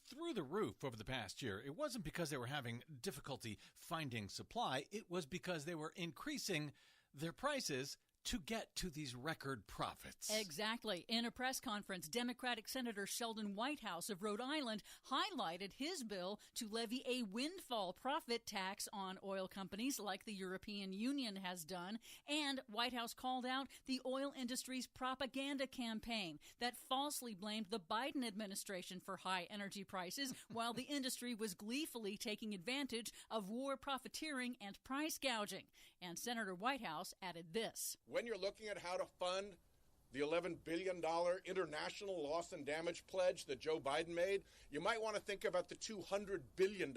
through the roof over the past year. It wasn't because they were having difficulty finding supply. It was because they were increasing their prices to get to these record profits. Exactly. In a press conference, Democratic Senator Sheldon Whitehouse of Rhode Island highlighted his bill to levy a windfall profit tax on oil companies like the European Union has done. And Whitehouse called out the oil industry's propaganda campaign that falsely blamed the Biden administration for high energy prices while the industry was gleefully taking advantage of war profiteering and price gouging. And Senator Whitehouse added this. When you're looking at how to fund the $11 billion international loss and damage pledge that Joe Biden made, you might want to think about the $200 billion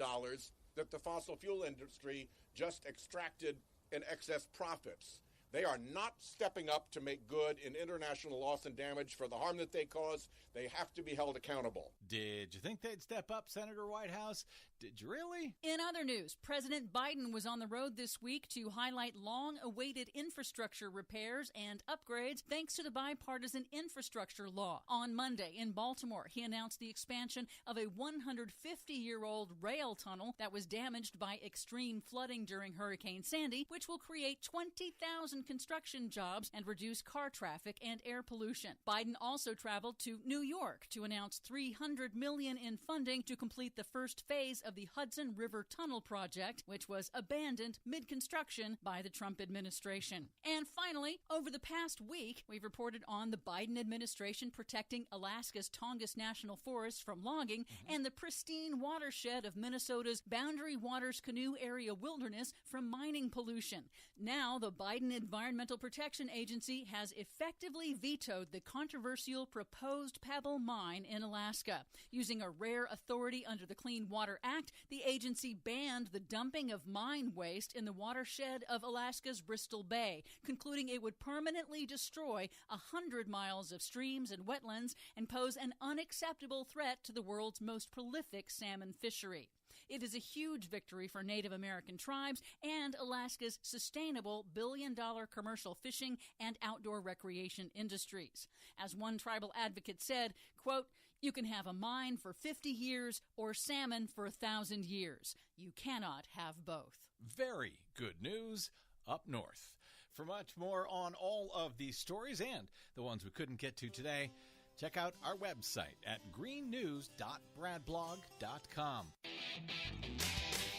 that the fossil fuel industry just extracted in excess profits. They are not stepping up to make good in international loss and damage for the harm that they cause. They have to be held accountable. Did you think they'd step up, Senator Whitehouse? Did you really? In other news, President Biden was on the road this week to highlight long-awaited infrastructure repairs and upgrades thanks to the bipartisan infrastructure law. On Monday in Baltimore, he announced the expansion of a 150-year-old rail tunnel that was damaged by extreme flooding during Hurricane Sandy, which will create 20,000 construction jobs and reduce car traffic and air pollution. Biden also traveled to New York to announce $300 million in funding to complete the first phase of the Hudson River Tunnel project, which was abandoned mid-construction by the Trump administration. And finally, over the past week, we've reported on the Biden administration protecting Alaska's Tongass National Forest from logging and the pristine watershed of Minnesota's Boundary Waters Canoe Area Wilderness from mining pollution. Now, the Biden Environmental Protection Agency has effectively vetoed the controversial proposed Pebble mine in Alaska. Using a rare authority under the Clean Water Act, the agency banned the dumping of mine waste in the watershed of Alaska's Bristol Bay, concluding it would permanently destroy 100 miles of streams and wetlands and pose an unacceptable threat to the world's most prolific salmon fishery. It is a huge victory for Native American tribes and Alaska's sustainable billion-dollar commercial fishing and outdoor recreation industries. As one tribal advocate said, quote, "You can have a mine for 50 years or salmon for 1,000 years. You cannot have both." Very good news up north. For much more on all of these stories and the ones we couldn't get to today, check out our website at greennews.bradblog.com.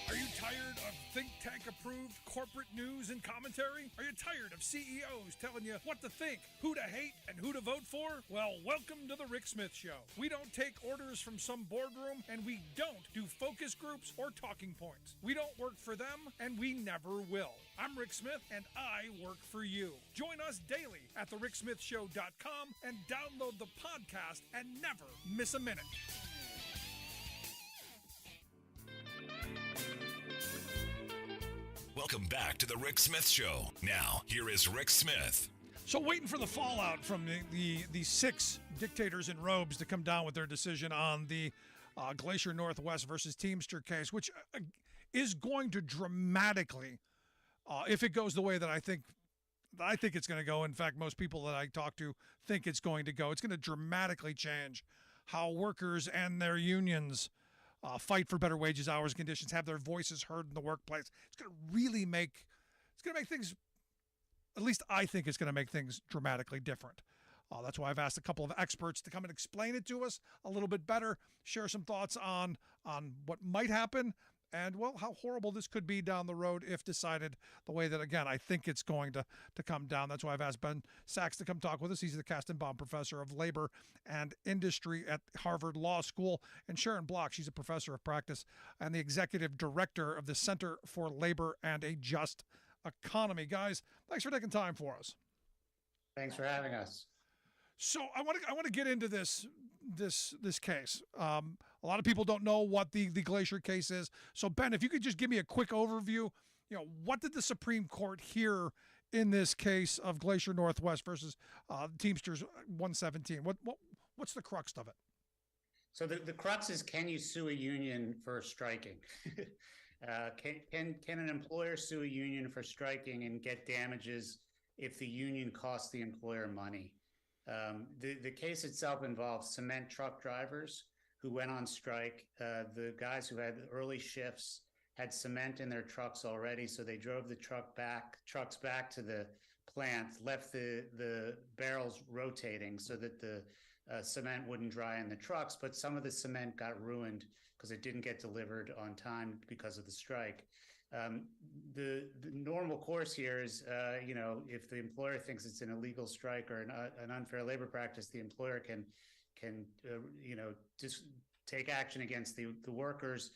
Are you tired of think tank approved corporate news and commentary? Are you tired of CEOs telling you what to think, who to hate, and who to vote for? Well, welcome to the Rick Smith Show. We don't take orders from some boardroom, and we don't do focus groups or talking points. We don't work for them, and we never will. I'm Rick Smith, and I work for you. Join us daily at thericksmithshow.com and download the podcast and never miss a minute. Welcome back to the Rick Smith Show. Now, here is Rick Smith. So waiting for the fallout from the six dictators in robes to come down with their decision on the Glacier Northwest versus Teamster case, which is going to dramatically, if it goes the way that I think it's going to go. In fact, most people that I talk to think it's going to go. It's going to dramatically change how workers and their unions fight for better wages, hours, conditions, have their voices heard in the workplace. It's going to make things, at least I think it's going to make things dramatically different. That's why I've asked a couple of experts to come and explain it to us a little bit better, share some thoughts on what might happen, and, well, how horrible this could be down the road if decided the way that, again, I think it's going to come down. That's why I've asked Ben Sachs to come talk with us. He's the Kastenbaum Professor of Labor and Industry at Harvard Law School. And Sharon Block, she's a professor of practice and the executive director of the Center for Labor and a Just Economy. Guys, thanks for taking time for us. Thanks for having us. So I want to get into this case. A lot of people don't know what the Glacier case is. So Ben, if you could just give me a quick overview, what did the Supreme Court hear in this case of Glacier Northwest versus Teamsters 117? What's the crux of it? So the crux is, can you sue a union for striking? Can an employer sue a union for striking and get damages if the union costs the employer money? The case itself involves cement truck drivers who went on strike. The guys who had early shifts had cement in their trucks already, so they drove the trucks back to the plant, left the barrels rotating so that the cement wouldn't dry in the trucks, but some of the cement got ruined because it didn't get delivered on time because of the strike. The normal course here is, if the employer thinks it's an illegal strike or an unfair labor practice, the employer can just take action against the workers.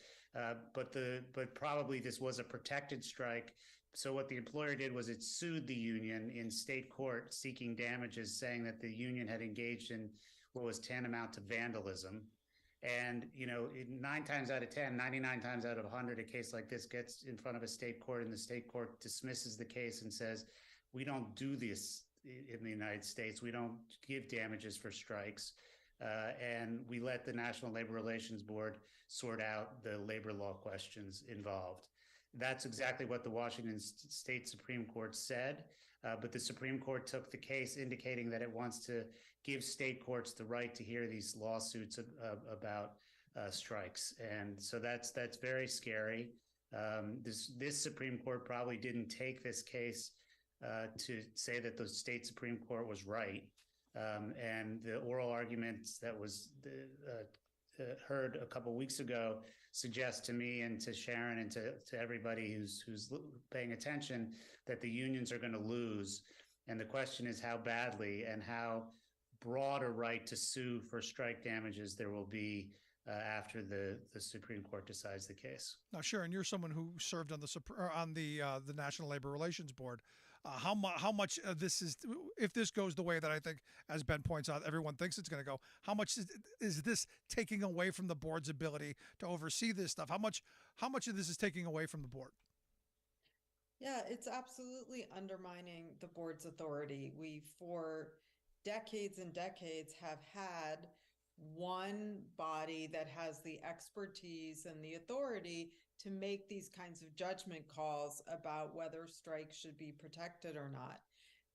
But probably this was a protected strike. So what the employer did was it sued the union in state court seeking damages, saying that the union had engaged in what was tantamount to vandalism. And, 9 times out of 10, 99 times out of 100, a case like this gets in front of a state court and the state court dismisses the case and says, we don't do this in the United States. We don't give damages for strikes. And we let the National Labor Relations Board sort out the labor law questions involved. That's exactly what the Washington State Supreme Court said. But the Supreme Court took the case indicating that it wants to give state courts the right to hear these lawsuits about strikes. And so that's very scary. This Supreme Court probably didn't take this case to say that the state Supreme Court was right. And the oral arguments that was heard a couple weeks ago suggest to me and to Sharon and to everybody who's paying attention that the unions are going to lose. And the question is how badly and how broad a right to sue for strike damages there will be after the Supreme Court decides the case. Now, Sharon, you're someone who served on the National Labor Relations Board. How much this is, if this goes the way that I think, as Ben points out, everyone thinks it's going to go, how much is this taking away from the board's ability to oversee this stuff? How much of this is taking away from the board? Yeah, it's absolutely undermining the board's authority. We, for decades and decades, have had one body that has the expertise and the authority to make these kinds of judgment calls about whether strikes should be protected or not.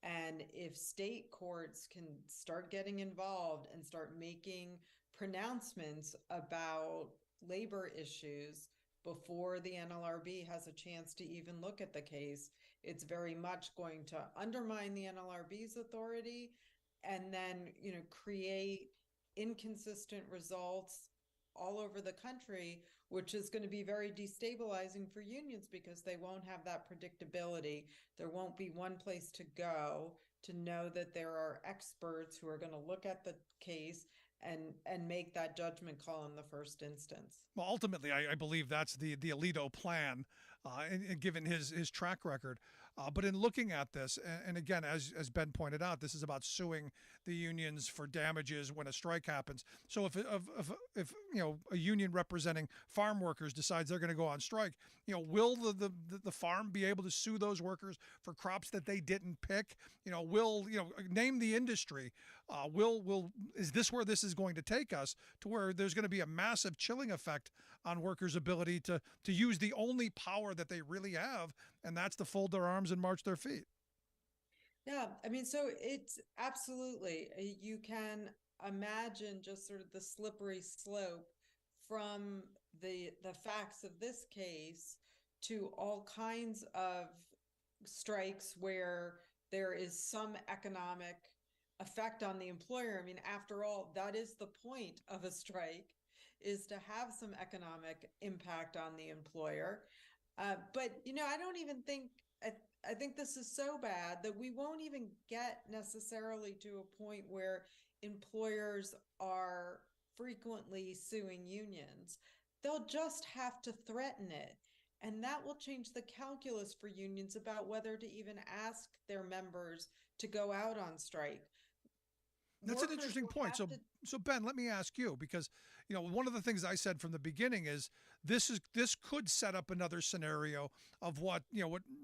And if state courts can start getting involved and start making pronouncements about labor issues before the NLRB has a chance to even look at the case, it's very much going to undermine the NLRB's authority and then, create inconsistent results all over the country, which is going to be very destabilizing for unions because they won't have that predictability. There won't be one place to go to know that there are experts who are going to look at the case and make that judgment call in the first instance. Well, ultimately, I believe that's the Alito plan, and given his track record. But in looking at this, and again, as Ben pointed out, this is about suing the unions for damages when a strike happens. So if a union representing farm workers decides they're going to go on strike, will the farm be able to sue those workers for crops that they didn't pick? Will name the industry? Is this where this is going to take us, to where there's going to be a massive chilling effect on workers' ability to use the only power that they really have, and that's to fold their arms and march their feet? Yeah, so it's absolutely, you can imagine just sort of the slippery slope from the facts of this case to all kinds of strikes where there is some economic effect on the employer. After all, that is the point of a strike, is to have some economic impact on the employer. But, I don't even think, I think this is so bad that we won't even get necessarily to a point where employers are frequently suing unions. They'll just have to threaten it. And that will change the calculus for unions about whether to even ask their members to go out on strike. That's an interesting point. So Ben, let me ask you, because one of the things I said from the beginning is this could set up another scenario of what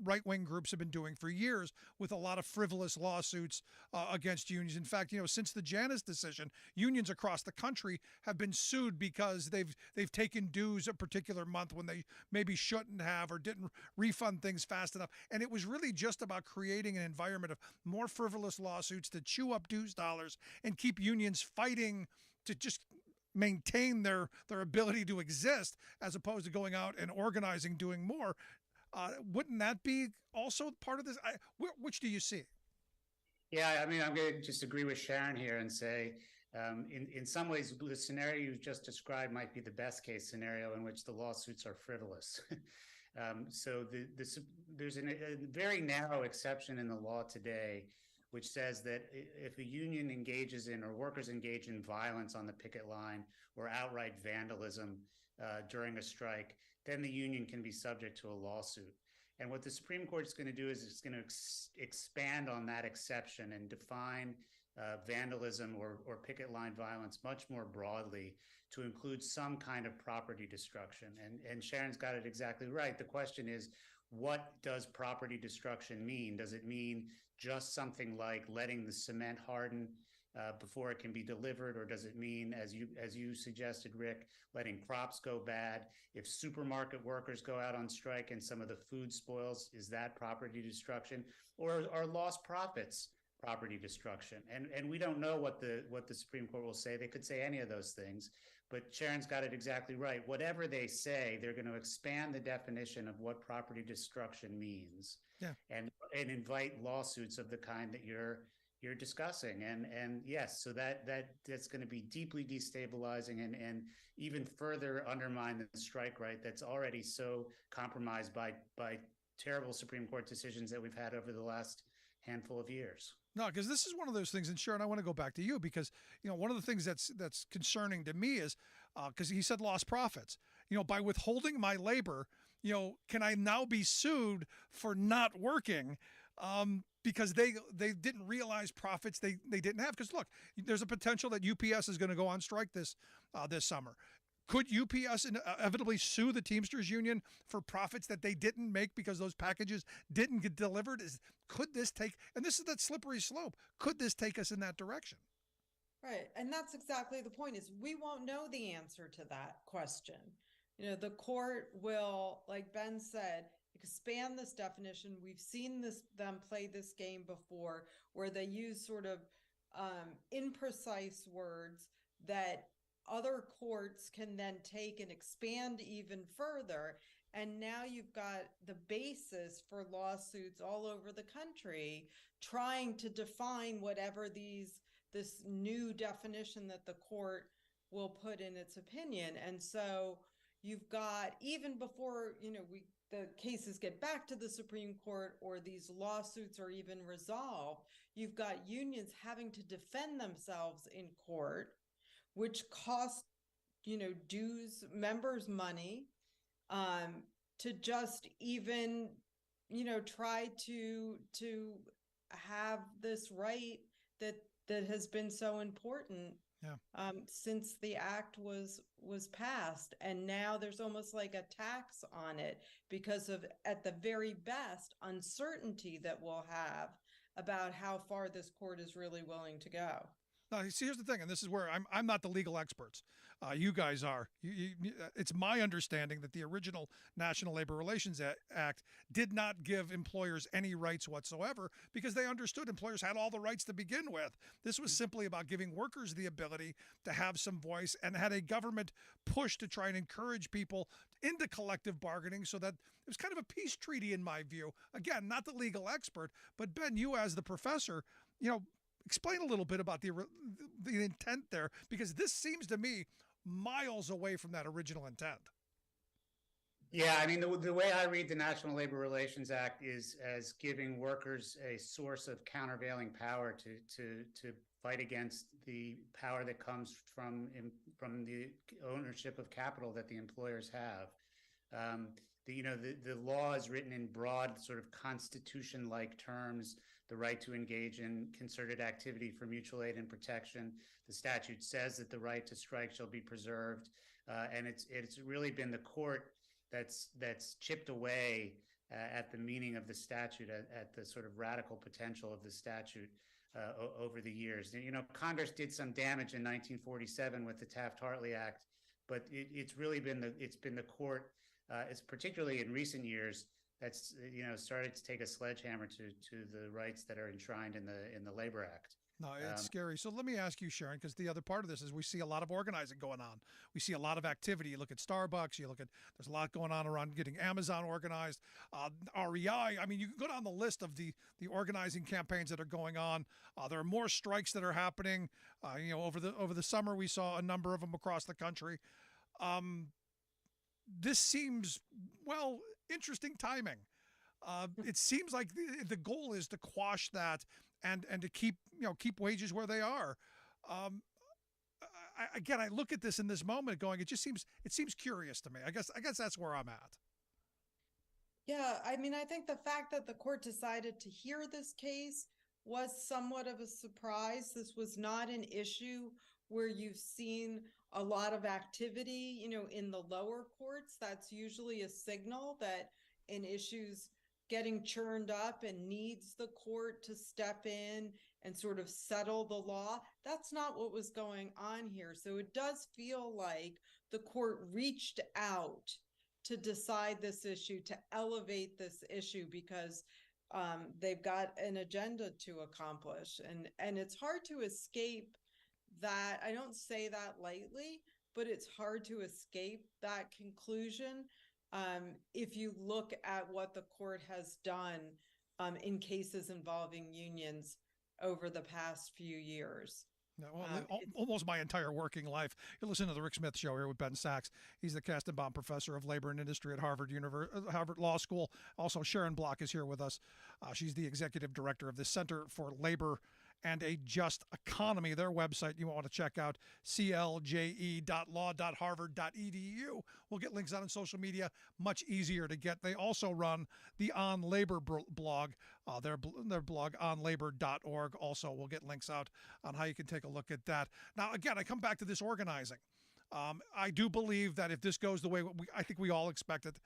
right-wing groups have been doing for years with a lot of frivolous lawsuits against unions. In fact, since the Janus decision, unions across the country have been sued because they've taken dues a particular month when they maybe shouldn't have, or didn't refund things fast enough. And it was really just about creating an environment of more frivolous lawsuits to chew up dues dollars and keep unions fighting to just maintain their ability to exist, as opposed to going out and organizing, doing more. Wouldn't that be also part of this? Which do you see? Yeah, I mean, I'm going to just agree with Sharon here and say, in some ways, the scenario you just described might be the best case scenario in which the lawsuits are frivolous. So there's a very narrow exception in the law today, which says that if a union engages in or workers engage in violence on the picket line or outright vandalism during a strike, then the union can be subject to a lawsuit. And what the Supreme Court is going to do is it's going to expand on that exception and define vandalism or picket line violence much more broadly to include some kind of property destruction. And Sharon's got it exactly right. The question is, what does property destruction mean? Does it mean just something like letting the cement harden before it can be delivered, or does it mean, as you suggested, Rick, letting crops go bad? If supermarket workers go out on strike and some of the food spoils, is that property destruction, or are lost profits property destruction? And we don't know what the Supreme Court will say. They could say any of those things, but Sharon's got it exactly right. Whatever they say, they're going to expand the definition of what property destruction means, and invite lawsuits of the kind that you're discussing. And yes, so that's going to be deeply destabilizing and even further undermine the strike right that's already so compromised by terrible Supreme Court decisions that we've had over the last handful of years. No, because this is one of those things, and Sharon, I want to go back to you because, one of the things that's concerning to me is, because he said lost profits, by withholding my labor, can I now be sued for not working? Because they didn't realize profits they didn't have. Because look, there's a potential that UPS is going to go on strike this summer. Could UPS inevitably sue the Teamsters Union for profits that they didn't make because those packages didn't get delivered? Could this take, and this is that slippery slope, could this take us in that direction? Right. And that's exactly the point, is we won't know the answer to that question. The court will, like Ben said, expand this definition. We've seen them play this game before, where they use sort of imprecise words that other courts can then take and expand even further. And now you've got the basis for lawsuits all over the country trying to define whatever this new definition that the court will put in its opinion. And so you've got, even before the cases get back to the Supreme Court or these lawsuits are even resolved, you've got unions having to defend themselves in court, which cost, dues members money, to just even, try to have this right that has been so important since the act was passed. And now there's almost like a tax on it because of, at the very best, uncertainty that we'll have about how far this court is really willing to go. Now, see, here's the thing, and this is where I'm not the legal experts. You guys are. It's my understanding that the original National Labor Relations Act did not give employers any rights whatsoever because they understood employers had all the rights to begin with. This was simply about giving workers the ability to have some voice, and had a government push to try and encourage people into collective bargaining, so that it was kind of a peace treaty in my view. Again, not the legal expert, but Ben, you as the professor, explain a little bit about the intent there, because this seems to me miles away from that original intent. Yeah, I mean, the way I read the National Labor Relations Act is as giving workers a source of countervailing power to fight against the power that comes from the ownership of capital that the employers have. The law is written in broad, sort of constitution-like terms. The right to engage in concerted activity for mutual aid and protection. The statute says that the right to strike shall be preserved, and it's really been the court that's chipped away at the meaning of the statute, at the sort of radical potential of the statute over the years. Congress did some damage in 1947 with the Taft-Hartley Act, but it's really been the court, it's particularly in recent years, that's started to take a sledgehammer to the rights that are enshrined in the Labor Act. No, it's scary. So let me ask you, Sharon, because the other part of this is we see a lot of organizing going on. We see a lot of activity. You look at Starbucks, there's a lot going on around getting Amazon organized, REI. I mean, you can go down the list of the organizing campaigns that are going on. There are more strikes that are happening. Over the summer, we saw a number of them across the country. This seems, interesting timing. It seems like the goal is to quash that and to keep wages where they are. I look at this in this moment going, it seems curious to me. I guess that's where I'm at. Yeah, I mean, I think the fact that the court decided to hear this case was somewhat of a surprise. This was not an issue where you've seen a lot of activity, in the lower courts. That's usually a signal that an issue's getting churned up and needs the court to step in and sort of settle the law. That's not what was going on here. So it does feel like the court reached out to decide this issue, to elevate this issue, because they've got an agenda to accomplish. And it's hard to escape that. I don't say that lightly, but it's hard to escape that conclusion. If you look at what the court has done in cases involving unions over the past few years. No, almost my entire working life. You're listening to the Rick Smith Show here with Ben Sachs. He's the Kastenbaum Professor of Labor and Industry at Harvard Law School. Also, Sharon Block is here with us. She's the Executive Director of the Center for Labor and a Just Economy. Their website you want to check out, clje.law.harvard.edu. We'll get links out on social media, much easier to get. They also run the On Labor blog, their blog onlabor.org. Also, we'll get links out on how you can take a look at that. Now, again, I come back to this organizing. I do believe that if this goes the way I think we all expect it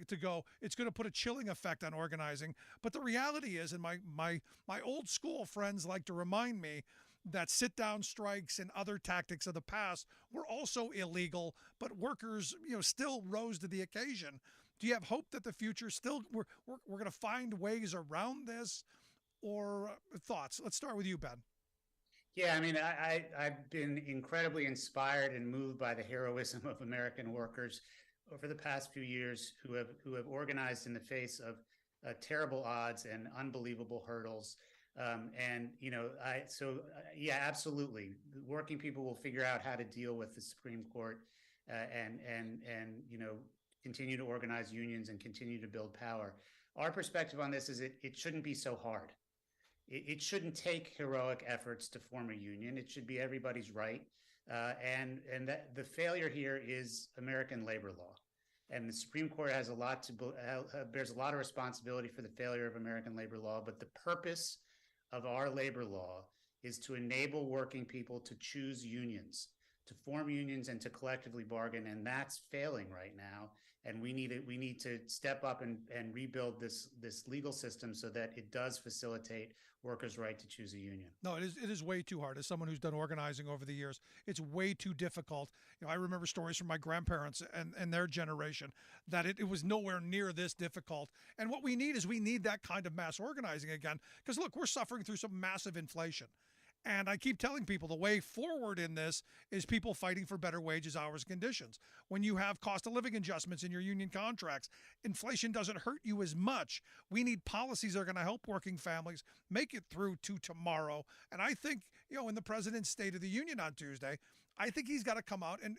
to go, it's going to put a chilling effect on organizing. But the reality is, and my old school friends like to remind me, that sit-down strikes and other tactics of the past were also illegal, but workers, still rose to the occasion. Do you have hope that the future still we're going to find ways around this, or thoughts? Let's start with you, Ben. Yeah, I mean, I've been incredibly inspired and moved by the heroism of American workers over the past few years who have organized in the face of terrible odds and unbelievable hurdles. Absolutely, working people will figure out how to deal with the Supreme Court and continue to organize unions and continue to build power. Our perspective on this is it shouldn't be so hard. It shouldn't take heroic efforts to form a union. It should be everybody's right. And that the failure here is American labor law. And the Supreme Court has bears a lot of responsibility for the failure of American labor law. But the purpose of our labor law is to enable working people to choose unions, to form unions and to collectively bargain. And that's failing right now. And we need to step up and rebuild this legal system so that it does facilitate workers' right to choose a union. No, it is way too hard. As someone who's done organizing over the years, it's way too difficult. I remember stories from my grandparents and their generation that it was nowhere near this difficult. And what we need is that kind of mass organizing again. Because look, we're suffering through some massive inflation. And I keep telling people the way forward in this is people fighting for better wages, hours, and conditions. When you have cost of living adjustments in your union contracts, inflation doesn't hurt you as much. We need policies that are going to help working families make it through to tomorrow. And I think, in the president's State of the Union on Tuesday, I think he's got to come out and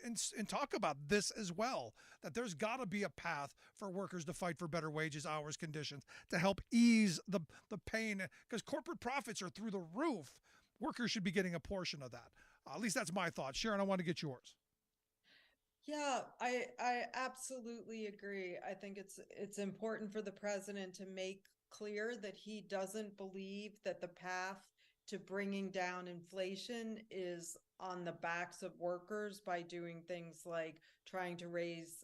talk about this as well, that there's got to be a path for workers to fight for better wages, hours, conditions, to help ease the pain, because corporate profits are through the roof. Workers should be getting a portion of that. At least that's my thought. Sharon, I want to get yours. Yeah, I absolutely agree. I think it's important for the president to make clear that he doesn't believe that the path to bringing down inflation is on the backs of workers by doing things like trying to raise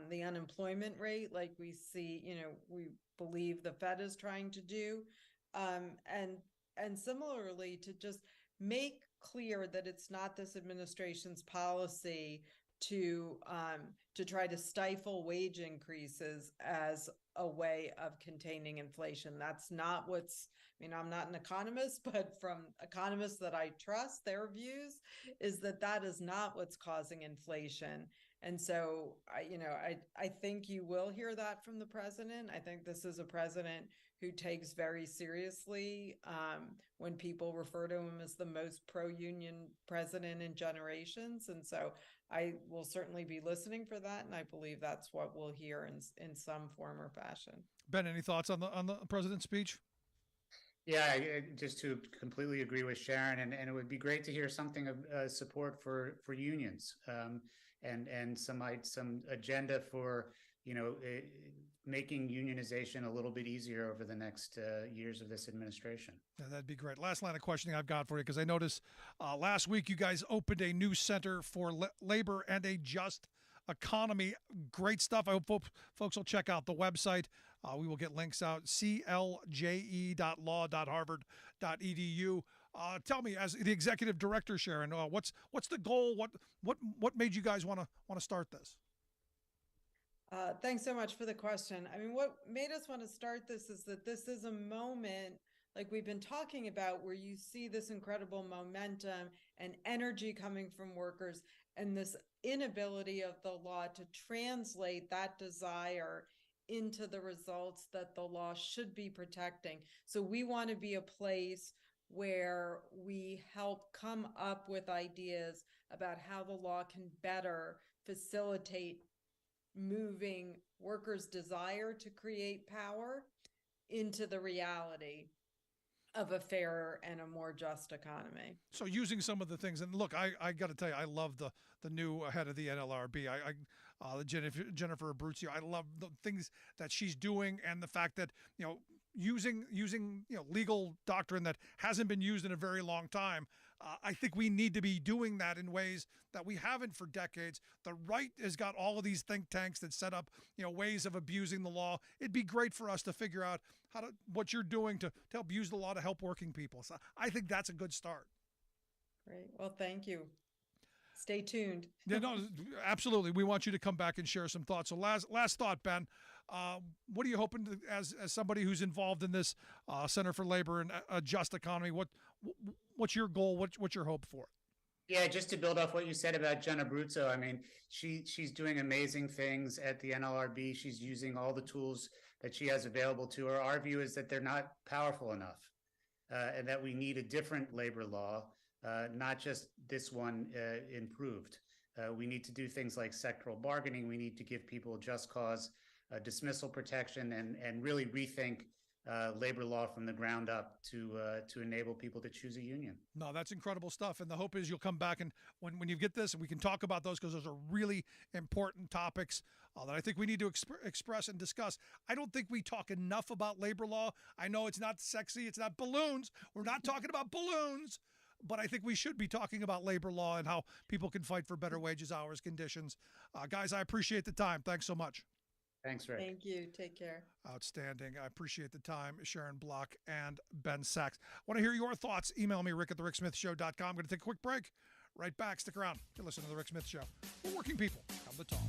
the unemployment rate, like we see, we believe the Fed is trying to do. And similarly, to just make clear that it's not this administration's policy to try to stifle wage increases as a way of containing inflation. That's not I'm not an economist, but from economists that I trust, their views is that is not what's causing inflation. And so, I think you will hear that from the president. I think this is a president who takes very seriously when people refer to him as the most pro-union president in generations. And so I will certainly be listening for that. And I believe that's what we'll hear in some form or fashion. Ben, any thoughts on the president's speech? Yeah, just to completely agree with Sharon, and it would be great to hear something of support for unions, and some agenda for making unionization a little bit easier over the next years of this administration. Yeah, that'd be great. Last line of questioning I've got for you, because I noticed last week you guys opened a new center for labor and a just economy. Great stuff. I hope folks will check out the website. We will get links out, clje.law.harvard.edu. Tell me, as the executive director, Sharon, what's the goal? What made you guys want to start this? Thanks so much for the question. I mean, what made us want to start this is that this is a moment, like we've been talking about, where you see this incredible momentum and energy coming from workers, and this inability of the law to translate that desire into the results that the law should be protecting. So we want to be a place where we help come up with ideas about how the law can better facilitate moving workers' desire to create power into the reality of a fairer and a more just economy. So using some of the things, and look, I got to tell you, I love the new head of the NLRB. Jennifer Abruzzo. I love the things that she's doing, and the fact that using legal doctrine that hasn't been used in a very long time. I think we need to be doing that in ways that we haven't for decades. The right has got all of these think tanks that set up ways of abusing the law. It'd be great for us to figure out what you're doing to help use the law to help working people. So I think that's a good start. Great. Well, thank you. Stay tuned. Yeah, no, absolutely. We want you to come back and share some thoughts. So last thought, Ben, what are you hoping to, as somebody who's involved in this Center for Labor and a Just Economy, what's your goal? What's your hope for it? Yeah, just to build off what you said about Jenna Abruzzo, I mean, she's doing amazing things at the NLRB. She's using all the tools that she has available to her. Our view is that they're not powerful enough, and that we need a different labor law, not just this one improved. We need to do things like sectoral bargaining. We need to give people just cause dismissal protection, and really rethink labor law from the ground up to enable people to choose a union. No, that's incredible stuff. And the hope is you'll come back, and when you get this, and we can talk about those, because those are really important topics that I think we need to express and discuss. I don't think we talk enough about labor law. I know it's not sexy. It's not balloons. We're not talking about balloons. But I think we should be talking about labor law and how people can fight for better wages, hours, conditions. Guys, I appreciate the time. Thanks so much. Thanks, Rick. Thank you. Take care. Outstanding. I appreciate the time, Sharon Block and Ben Sachs. Want to hear your thoughts? Email me, rick@thericksmithshow.com. I'm going to take a quick break. Right back. Stick around. You're listening to The Rick Smith Show. We're working people. Come to talk.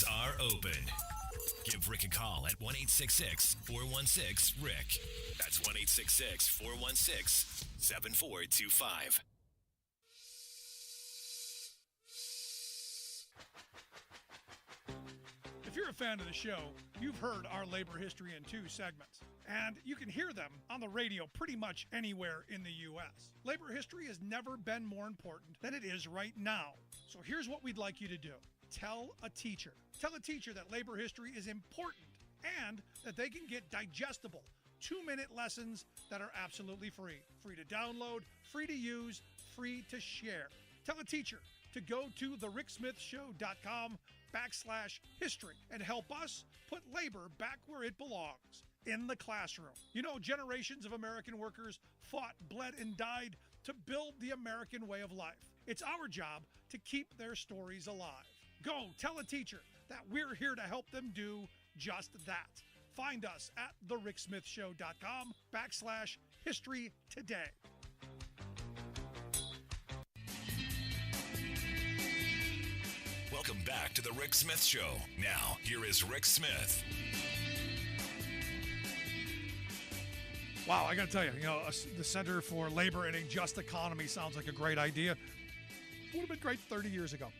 Are open. Give Rick a call at 1-866-416-RICK. That's 1-866-416-7425. If you're a fan of the show, you've heard our labor history in 2 segments, and you can hear them on the radio pretty much anywhere in the U.S. Labor history has never been more important than it is right now. So here's what we'd like you to do. Tell a teacher. Tell a teacher that labor history is important and that they can get digestible 2-minute lessons that are absolutely free. Free to download, free to use, free to share. Tell a teacher to go to thericksmithshow.com weeknight.org/history and help us put labor back where it belongs, in the classroom. You know, generations of American workers fought, bled, and died to build the American way of life. It's our job to keep their stories alive. Go tell a teacher that we're here to help them do just that. Find us at thericksmithshow.com/history today. Welcome back to the Rick Smith Show. Now, here is Rick Smith. Wow, I got to tell you, the Center for Labor and a Just Economy sounds like a great idea. Would have been great 30 years ago.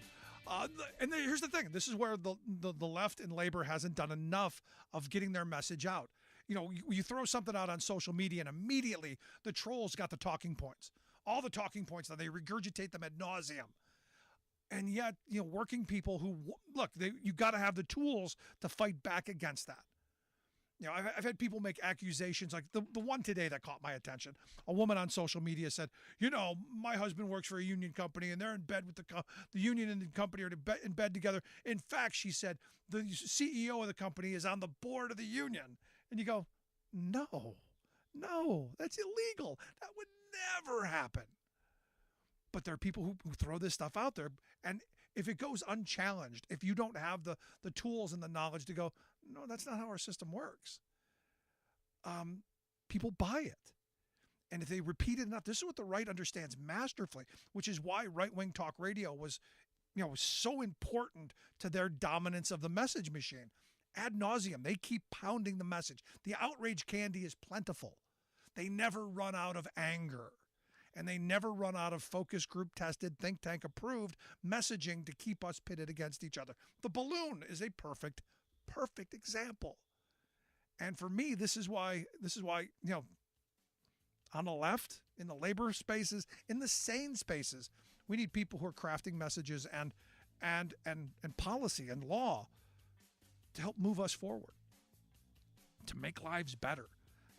Here's the thing. This is where the left and labor hasn't done enough of getting their message out. You throw something out on social media and immediately the trolls got the talking points. All the talking points, that they regurgitate them ad nauseum. And yet, working people who, you got to have the tools to fight back against that. I've had people make accusations, like the one today that caught my attention. A woman on social media said, my husband works for a union company and they're in bed with the union and the company are in bed together. In fact, she said, the CEO of the company is on the board of the union. And you go, no, that's illegal. That would never happen. But there are people who throw this stuff out there. And if it goes unchallenged, if you don't have the tools and the knowledge to go, no, that's not how our system works, people buy it. And if they repeat it enough, this is what the right understands masterfully, which is why right-wing talk radio was so important to their dominance of the message machine. Ad nauseum, they keep pounding the message. The outrage candy is plentiful. They never run out of anger. And they never run out of focus group tested, think tank approved messaging to keep us pitted against each other. The balloon is a perfect example. And for me, this is why, on the left, in the labor spaces, in the sane spaces, we need people who are crafting messages and policy and law to help move us forward, to make lives better.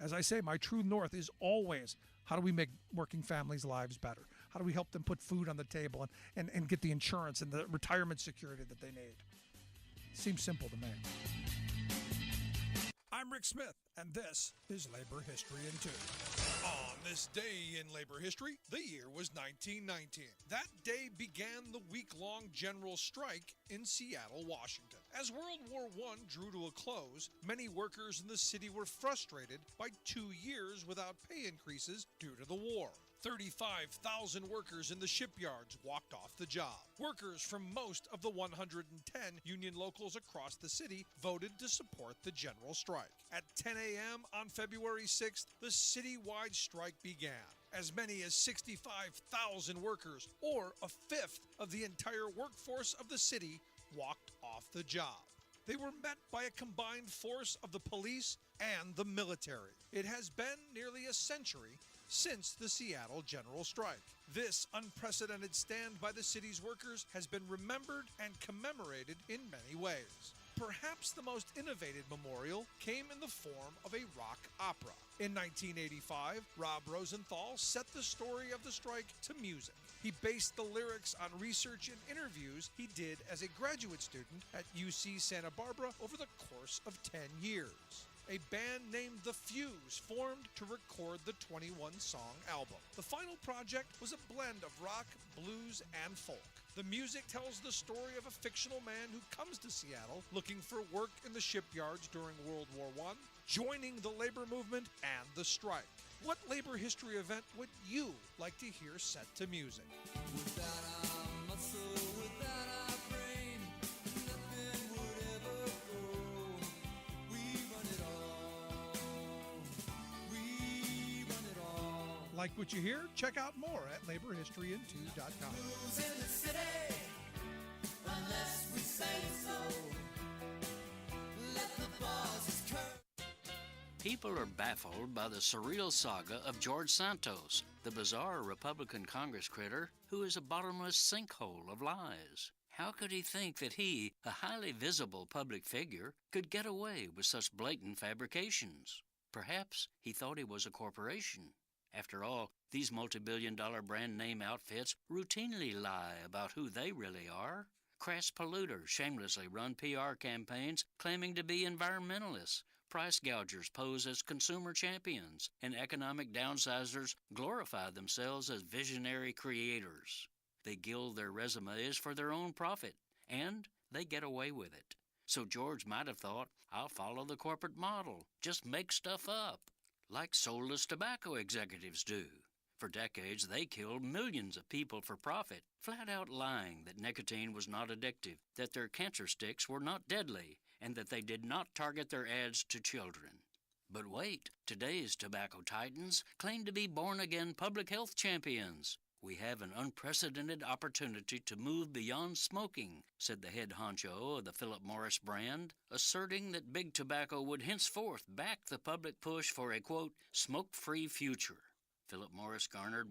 As I say, my true north is always, how do we make working families' lives better? How do we help them put food on the table and get the insurance and the retirement security that they need? Seems simple to me. I'm Rick Smith, and this is Labor History in 2. On this day in labor history, the year was 1919. That day began the week-long general strike in Seattle, Washington. As World War I drew to a close, many workers in the city were frustrated by 2 years without pay increases due to the war. 35,000 workers in the shipyards walked off the job. Workers from most of the 110 union locals across the city voted to support the general strike. At 10 a.m. on February 6th, the citywide strike began. As many as 65,000 workers, or a fifth of the entire workforce of the city, walked off the job. They were met by a combined force of the police and the military. It has been nearly a century since the Seattle General Strike. This unprecedented stand by the city's workers has been remembered and commemorated in many ways. Perhaps the most innovative memorial came in the form of a rock opera. In 1985, Rob Rosenthal set the story of the strike to music. He based the lyrics on research and interviews he did as a graduate student at UC Santa Barbara over the course of 10 years. A band named The Fuse formed to record the 21-song album. The final project was a blend of rock, blues, and folk. The music tells the story of a fictional man who comes to Seattle looking for work in the shipyards during World War I, joining the labor movement and the strike. What labor history event would you like to hear set to music? Without our muscle, without our brain, nothing would ever grow. We run it all. We run it all. Like what you hear? Check out more at laborhistoryin2.com. Who's in the city? Unless we say so. Let the bosses curse. People are baffled by the surreal saga of George Santos, the bizarre Republican Congress critter who is a bottomless sinkhole of lies. How could he think that he, a highly visible public figure, could get away with such blatant fabrications? Perhaps he thought he was a corporation. After all, these multi-billion-dollar brand name outfits routinely lie about who they really are. Crass polluters shamelessly run PR campaigns claiming to be environmentalists. Price gougers pose as consumer champions, and economic downsizers glorify themselves as visionary creators. They gild their resumes for their own profit, and they get away with it. So George might have thought, I'll follow the corporate model, just make stuff up, like soulless tobacco executives do. For decades, they killed millions of people for profit, flat out lying that nicotine was not addictive, that their cancer sticks were not deadly, and that they did not target their ads to children. But wait, today's tobacco titans claim to be born-again public health champions. We have an unprecedented opportunity to move beyond smoking, said the head honcho of the Philip Morris brand, asserting that Big Tobacco would henceforth back the public push for a, quote, smoke-free future. Philip Morris garnered